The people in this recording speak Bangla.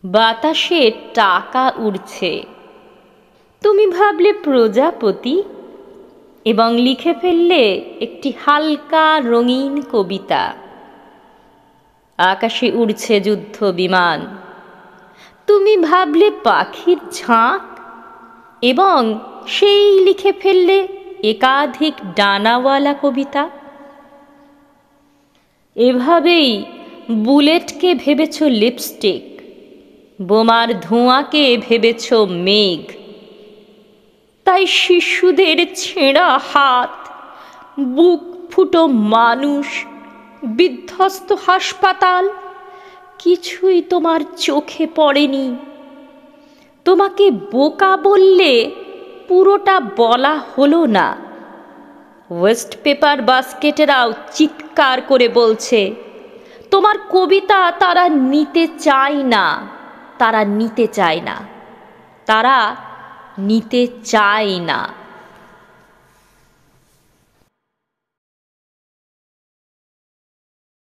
বাতাসে টাকা উড়ছে। তুমি ভাবলে প্রজাপতি এবং লিখে ফেললে একটি হালকা রঙিন কবিতা। আকাশে উড়ছে যুদ্ধ বিমান। তুমি ভাবলে পাখির ঝাঁক এবং সেই লিখে ফেললে একাধিক ডানাওয়ালা কবিতা। এভাবেই বুলেটকে ভেবেছ লিপস্টিক, বোমার ধোঁয়াকে ভেবেছ মেঘ। তাই শিশুদের ছেঁড়া হাত, বুক ফুটো মানুষ, বিধ্বস্ত হাসপাতাল কিছুই তোমার চোখে পড়েনি। তোমাকে বোকা বললে পুরোটা বলা হলো না। ওয়েস্ট পেপার বাস্কেটেরাও চিৎকার করে বলছে, তোমার কবিতা তারা নিতে চায় না, তারা নিতে চায় না, তারা নিতে চায় না।